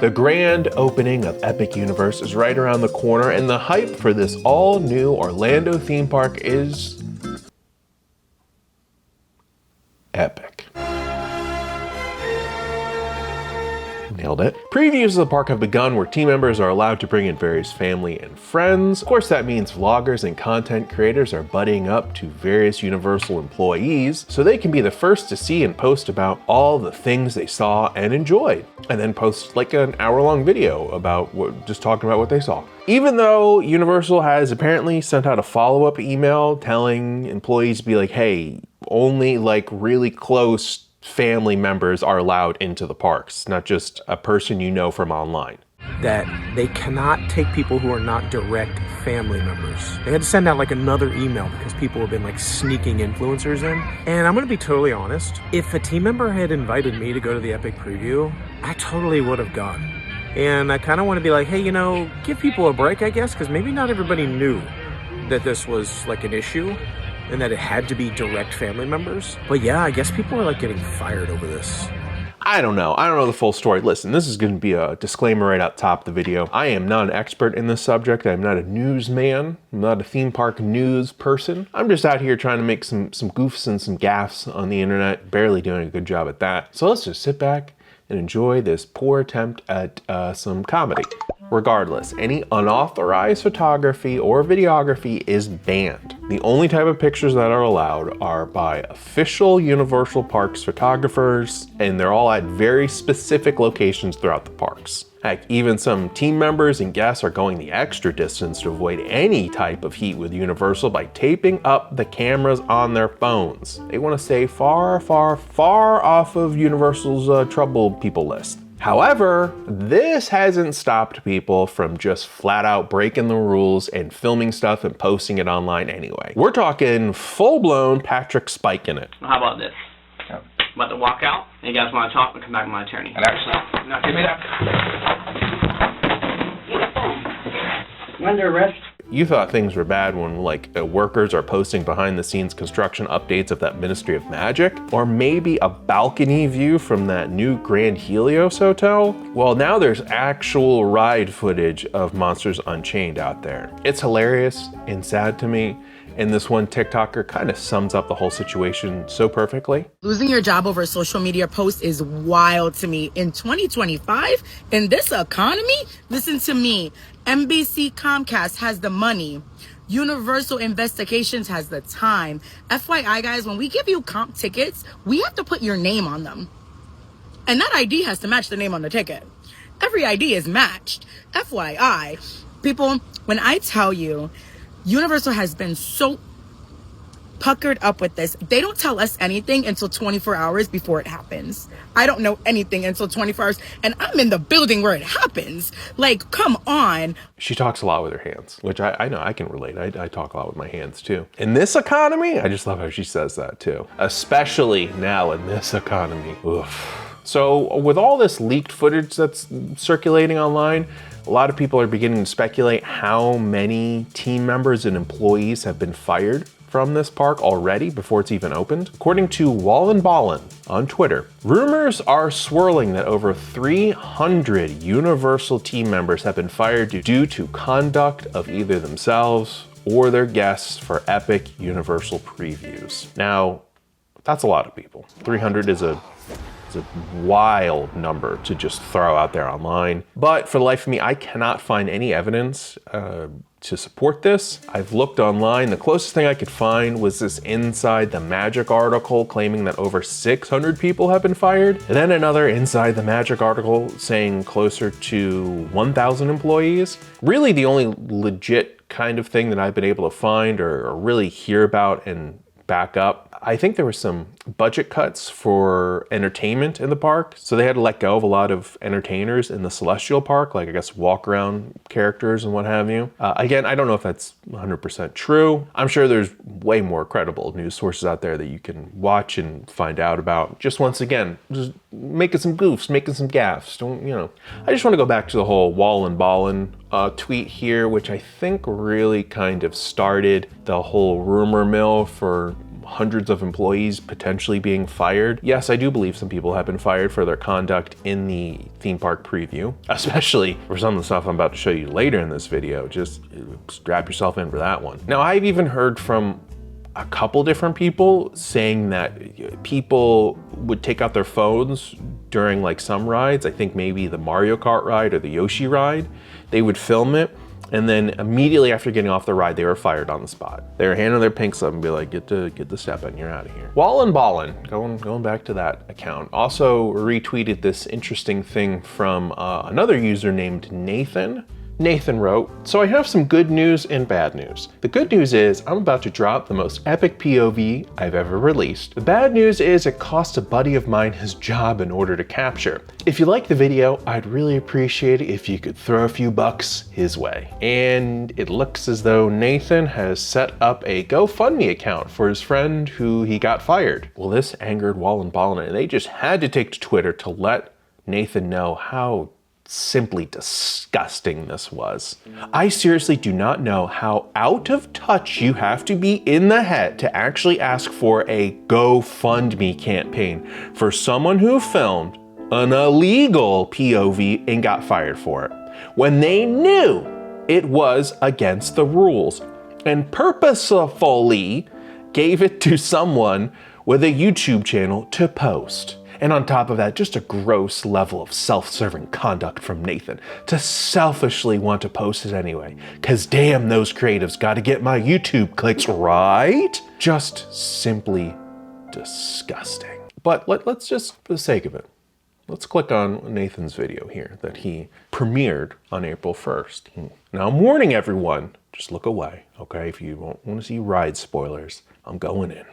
The grand opening of Epic Universe is right around the corner, and the hype for this all-new Orlando theme park is epic. Nailed it. Previews of the park have begun, where team members are allowed to bring in various family and friends. Of course, that means vloggers and content creators are buddying up to various Universal employees so they can be the first to see and post about all the things they saw and enjoyed, and then post like an hour-long video about just talking about what they saw. Even though Universal has apparently sent out a follow-up email telling employees to be like, hey, only like really close family members are allowed into the parks, not just a person you know from online. That they cannot take people who are not direct family members. They had to send out like another email because people have been like sneaking influencers in. And I'm gonna be totally honest, if a team member had invited me to go to the Epic preview, I totally would have gone. And I kind of want to be like, hey, you know, give people a break, I guess, because maybe not everybody knew that this was like an issue and that it had to be direct family members. But yeah, I guess people are like getting fired over this. I don't know the full story. Listen, this is going to be a disclaimer right up top of the video. I am not an expert in this subject. I'm not a newsman. I'm not a theme park news person. I'm just out here trying to make some goofs and some gaffes on the internet, barely doing a good job at that. So let's just sit back and enjoy this poor attempt at some comedy. Regardless, any unauthorized photography or videography is banned. The only type of pictures that are allowed are by official Universal Parks photographers, and they're all at very specific locations throughout the parks. Heck, even some team members and guests are going the extra distance to avoid any type of heat with Universal by taping up the cameras on their phones. They want to stay far, far, far off of Universal's trouble people list. However, this hasn't stopped people from just flat out breaking the rules and filming stuff and posting it online anyway. We're talking full-blown Patrick Spike in it. How about this? I'm about to walk out, and you guys want to talk, and come back with my attorney. And actually, Now, give me that. You're under arrest. You thought things were bad when workers are posting behind the scenes construction updates of that Ministry of Magic, or maybe a balcony view from that new Grand Helios hotel? Well, now there's actual ride footage of Monsters Unchained out there. It's hilarious and sad to me, and this one TikToker kind of sums up the whole situation so perfectly. Losing your job over a social media post is wild to me. In 2025, in this economy, listen to me. NBC Comcast has the money. Universal Investigations has the time. FYI, guys, when we give you comp tickets, we have to put your name on them. And that ID has to match the name on the ticket. Every ID is matched. FYI. People, when I tell you, Universal has been so puckered up with this. They don't tell us anything until 24 hours before it happens. I don't know anything until 24 hours, and I'm in the building where it happens. Like, come on. She talks a lot with her hands, which I know I can relate. I talk a lot with my hands too. In this economy, I just love how she says that too. Especially now in this economy. Oof. So with all this leaked footage that's circulating online, a lot of people are beginning to speculate how many team members and employees have been fired from this park already before it's even opened. According to Walt on Twitter, rumors are swirling that over 300 Universal team members have been fired due to conduct of either themselves or their guests for Epic Universal previews. Now, that's a lot of people. 300 is a wild number to just throw out there online. But for the life of me, I cannot find any evidence to support this. I've looked online. The closest thing I could find was this Inside the Magic article claiming that over 600 people have been fired. And then another Inside the Magic article saying closer to 1,000 employees. Really the only legit kind of thing that I've been able to find or really hear about and back up. I think there were some budget cuts for entertainment in the park. So they had to let go of a lot of entertainers in the Celestial Park, like I guess walk around characters and what have you. Again, I don't know if that's 100% true. I'm sure there's way more credible news sources out there that you can watch and find out about. Just once again, just making some goofs, making some gaffes. Don't, you know. I just want to go back to the whole Wallin' Ballin' tweet here, which I think really kind of started the whole rumor mill for hundreds of employees potentially being fired. Yes, I do believe some people have been fired for their conduct in the theme park preview, especially for some of the stuff I'm about to show you later in this video. Just strap yourself in for that one. Now, I've even heard from a couple different people saying that people would take out their phones during like some rides. I think maybe the Mario Kart ride or the Yoshi ride. They would film it, and then immediately after getting off the ride, they were fired on the spot. They were handing their pinks up and be like, get the step in, you're out of here. Walt and Ballin, going back to that account, also retweeted this interesting thing from another user named Nathan. Nathan wrote, so I have some good news and bad news. The good news is I'm about to drop the most epic POV I've ever released. The bad news is it cost a buddy of mine his job in order to capture. If you like the video, I'd really appreciate it if you could throw a few bucks his way. And it looks as though Nathan has set up a GoFundMe account for his friend who he got fired. Well, this angered Walt and Ballin, and they just had to take to Twitter to let Nathan know how simply disgusting this was. I seriously do not know how out of touch you have to be in the head to actually ask for a GoFundMe campaign for someone who filmed an illegal POV and got fired for it, when they knew it was against the rules and purposefully gave it to someone with a YouTube channel to post. And on top of that, just a gross level of self-serving conduct from Nathan to selfishly want to post it anyway. Cause damn, those creatives gotta get my YouTube clicks, right? Just simply disgusting. But let's just, for the sake of it, let's click on Nathan's video here that he premiered on April 1st. Now I'm warning everyone, just look away, okay? If you want to see ride spoilers, I'm going in.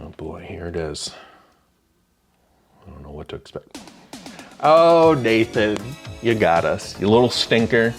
Oh boy, here it is. I don't know what to expect. Oh, Nathan, you got us. You little stinker.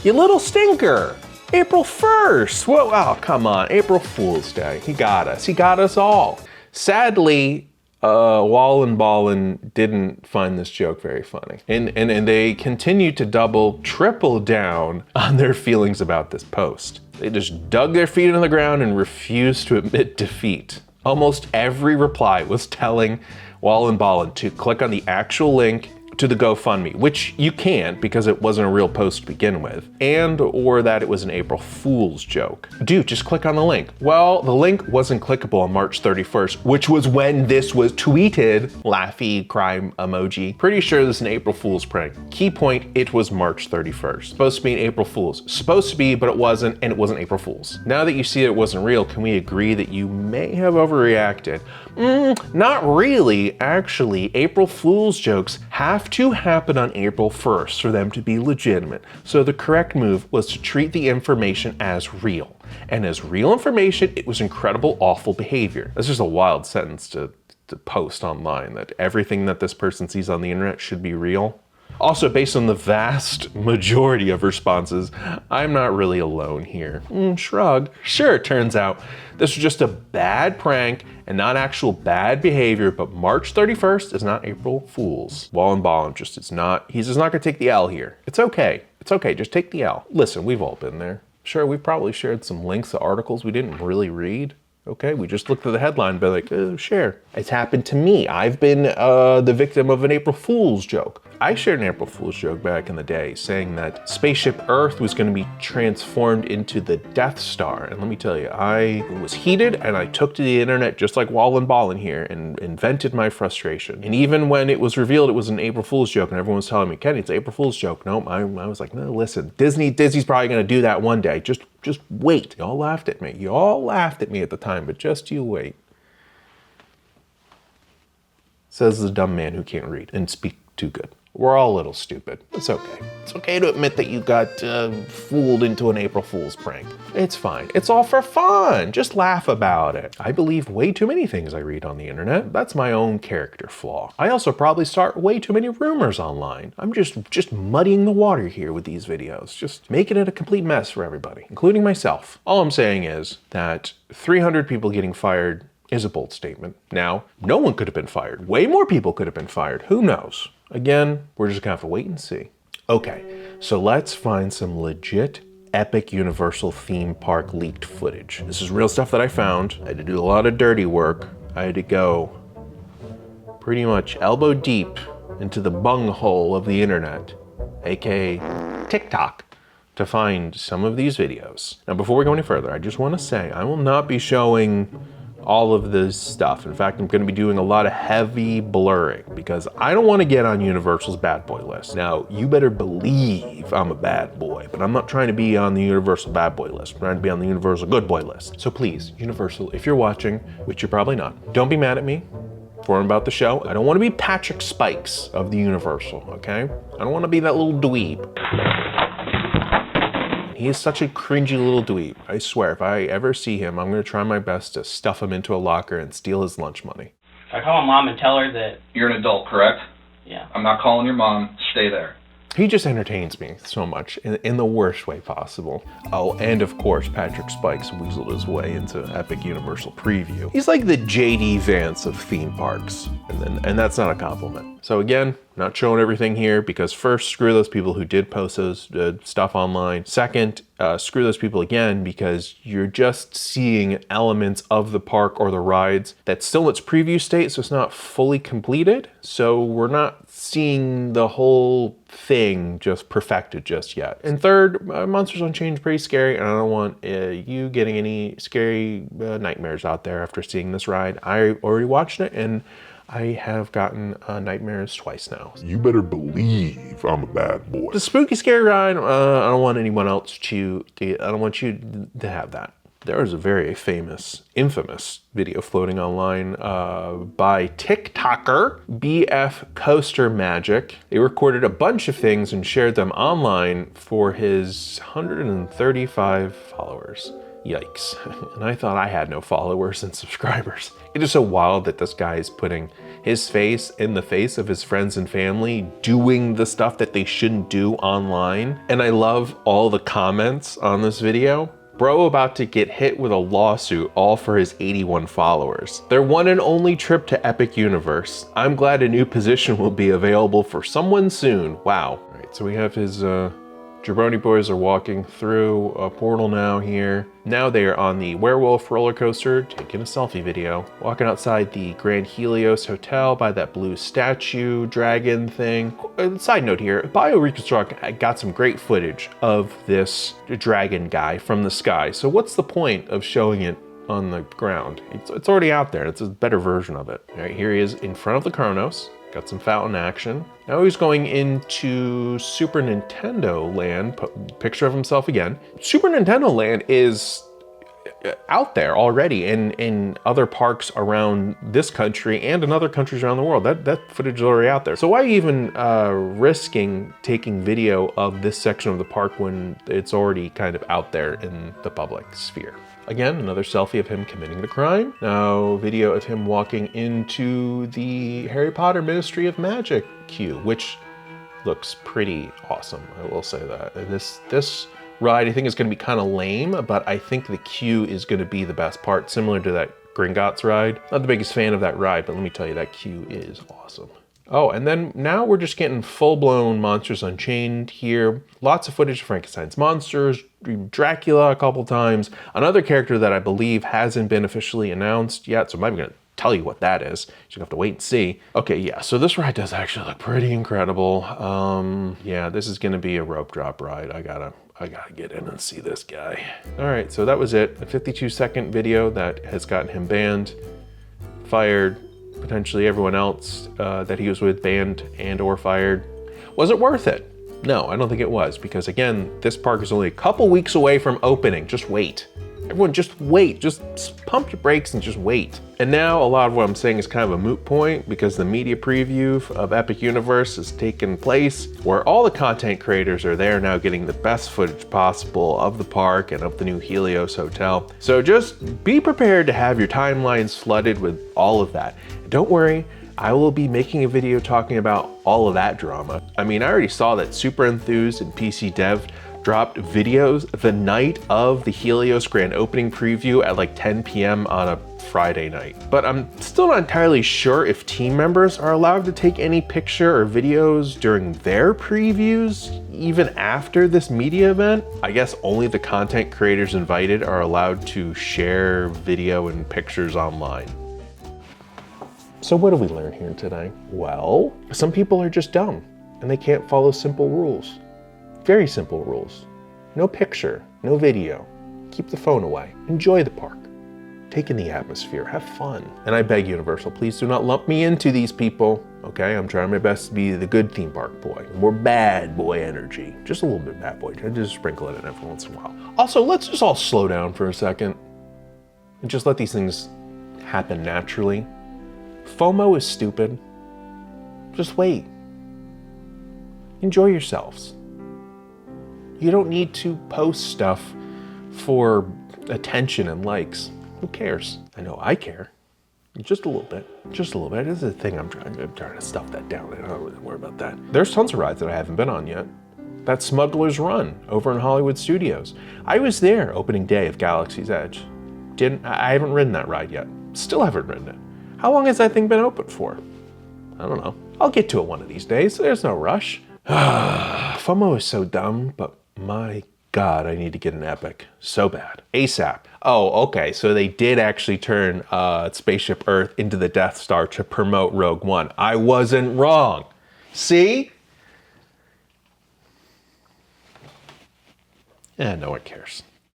You little stinker. April 1st. Whoa, oh, come on. April Fool's Day. He got us. He got us all. Sadly, Walt and Ballin didn't find this joke very funny. And they continued to double, triple down on their feelings about this post. They just dug their feet into the ground and refused to admit defeat. Almost every reply was telling Walt and Ballin to click on the actual link to the GoFundMe, which you can't because it wasn't a real post to begin with, and or that it was an April Fool's joke. Dude, just click on the link. Well, the link wasn't clickable on March 31st, which was when this was tweeted. Laughy crime emoji. Pretty sure this is an April Fool's prank. Key point, it was March 31st. Supposed to be an April Fool's. Supposed to be, but it wasn't, and it wasn't April Fool's. Now that you see it wasn't real, can we agree that you may have overreacted? Not really. Actually, April Fool's jokes have to happen on April 1st for them to be legitimate. So the correct move was to treat the information as real. And as real information, it was incredible, awful behavior. That's just a wild sentence to post online, that everything that this person sees on the internet should be real. Also, based on the vast majority of responses, I'm not really alone here. Shrug. Sure, it turns out this was just a bad prank and not actual bad behavior, but March 31st is not April Fool's. Walt and Ballin he's just not gonna take the L here. It's okay, just take the L. Listen, we've all been there. Sure, we probably shared some links to articles we didn't really read. Okay, we just looked at the headline and be like, oh, share. It's happened to me. I've been the victim of an April Fool's joke. I shared an April Fool's joke back in the day saying that Spaceship Earth was going to be transformed into the Death Star. And let me tell you, I was heated and I took to the internet just like Walt and Ballin here and vented my frustration. And even when it was revealed it was an April Fool's joke and everyone was telling me, Kenny, it's an April Fool's joke. No, I was like, no, listen, Disney's probably going to do that one day. Just wait. Y'all laughed at me. Y'all laughed at me at the time, but just you wait. Says the dumb man who can't read and speak too good. We're all a little stupid. It's okay. It's okay to admit that you got fooled into an April Fool's prank. It's fine. It's all for fun. Just laugh about it. I believe way too many things I read on the internet. That's my own character flaw. I also probably start way too many rumors online. I'm just muddying the water here with these videos. Just making it a complete mess for everybody, including myself. All I'm saying is that 300 people getting fired is a bold statement. Now, no one could have been fired. Way more people could have been fired. Who knows? Again, we're just gonna have to wait and see. Okay, so let's find some legit Epic Universal theme park leaked footage. This is real stuff that I found. I had to do a lot of dirty work. I had to go pretty much elbow deep into the bunghole of the internet, aka TikTok, to find some of these videos. Now, before we go any further, I just want to say I will not be showing all of this stuff. In fact, I'm going to be doing a lot of heavy blurring because I don't want to get on Universal's bad boy list. Now, you better believe I'm a bad boy, but I'm not trying to be on the Universal bad boy list. I'm trying to be on the Universal good boy list. So please, Universal, if you're watching, which you're probably not, don't be mad at me for about the show. I don't want to be Patrick Spikes of the Universal, okay? I don't want to be that little dweeb. He is such a cringy little dweeb. I swear, if I ever see him, I'm gonna try my best to stuff him into a locker and steal his lunch money. If I call my mom and tell her that... You're an adult, correct? Yeah. I'm not calling your mom. Stay there. He just entertains me so much in the worst way possible. Oh, and of course, Patrick Spikes weaseled his way into Epic Universal Preview. He's like the JD Vance of theme parks, and that's not a compliment. So again, not showing everything here because first, screw those people who did post those stuff online. Second, screw those people again because you're just seeing elements of the park or the rides that's still in its preview state, so it's not fully completed. So we're not seeing the whole thing just perfected just yet. And third, Monsters Unchained is pretty scary, and I don't want you getting any scary nightmares out there after seeing this ride. I already watched it, and I have gotten nightmares twice now. You better believe I'm a bad boy. The spooky scary ride, I don't want anyone else I don't want you to have that. There is a very famous, infamous video floating online by TikToker BF Coaster Magic. They recorded a bunch of things and shared them online for his 135 followers. Yikes. And I thought I had no followers and subscribers. It is so wild that this guy is putting his face in the face of his friends and family doing the stuff that they shouldn't do online. And I love all the comments on this video. Bro about to get hit with a lawsuit all for his 81 followers. Their one and only trip to Epic Universe. I'm glad a new position will be available for someone soon. Wow. All right, so we have his Jabroni boys are walking through a portal now here. Now they are on the werewolf roller coaster, taking a selfie video. Walking outside the Grand Helios Hotel by that blue statue dragon thing. Side note here, BioReconstruct got some great footage of this dragon guy from the sky. So what's the point of showing it on the ground? It's already out there. It's a better version of it. All right, here he is in front of the Kronos. Got some fountain action. Now he's going into Super Nintendo Land. Picture of himself again. Super Nintendo Land is out there already in other parks around this country and in other countries around the world. That footage is already out there. So why even risking taking video of this section of the park when it's already kind of out there in the public sphere? Again, another selfie of him committing the crime. Now, video of him walking into the Harry Potter Ministry of Magic queue, which looks pretty awesome, I will say that. This ride, I think, is going to be kind of lame, but I think the queue is going to be the best part, similar to that Gringotts ride. Not the biggest fan of that ride, but let me tell you, that queue is awesome. Oh, and then now we're just getting full-blown Monsters Unchained here. Lots of footage of Frankenstein's monsters, Dracula a couple times. Another character that I believe hasn't been officially announced yet, so I'm not even gonna tell you what that is. You're gonna have to wait and see. Okay, yeah, so this ride does actually look pretty incredible. Yeah, this is gonna be a rope drop ride. I gotta get in and see this guy. All right, so that was it. A 52-second video that has gotten him banned, fired, potentially everyone else that he was with banned and or fired. Was it worth it? No, I don't think it was, because again, this park is only a couple weeks away from opening. Just wait. Everyone just wait. Just pump your brakes and just wait. And now a lot of what I'm saying is kind of a moot point because the media preview of Epic Universe has taken place where all the content creators are there now getting the best footage possible of the park and of the new Helios Hotel. So just be prepared to have your timelines flooded with all of that. And don't worry, I will be making a video talking about all of that drama. I mean, I already saw that Super Enthused and PC Dev dropped videos the night of the Helios grand opening preview at like 10 p.m. on a Friday night. But I'm still not entirely sure if team members are allowed to take any picture or videos during their previews, even after this media event. I guess only the content creators invited are allowed to share video and pictures online. So what did we learn here today? Well, some people are just dumb and they can't follow simple rules. Very simple rules. No picture, no video. Keep the phone away. Enjoy the park. Take in the atmosphere, have fun. And I beg Universal, please do not lump me into these people, okay? I'm trying my best to be the good theme park boy. More bad boy energy. Just a little bit bad boy, just sprinkle it in every once in a while. Also, let's just all slow down for a second and just let these things happen naturally. FOMO is stupid. Just wait. Enjoy yourselves. You don't need to post stuff for attention and likes. Who cares? I know I care. Just a little bit. Just a little bit. This is the thing I'm trying to stuff that down. I don't really worry about that. There's tons of rides that I haven't been on yet. That Smuggler's Run over in Hollywood Studios. I was there opening day of Galaxy's Edge. I haven't ridden that ride yet. Still haven't ridden it. How long has that thing been open for? I don't know. I'll get to it one of these days. There's no rush. FOMO is so dumb, but my God, I need to get an Epic so bad. ASAP. Oh, okay, so they did actually turn Spaceship Earth into the Death Star to promote Rogue One. I wasn't wrong. See? No one cares.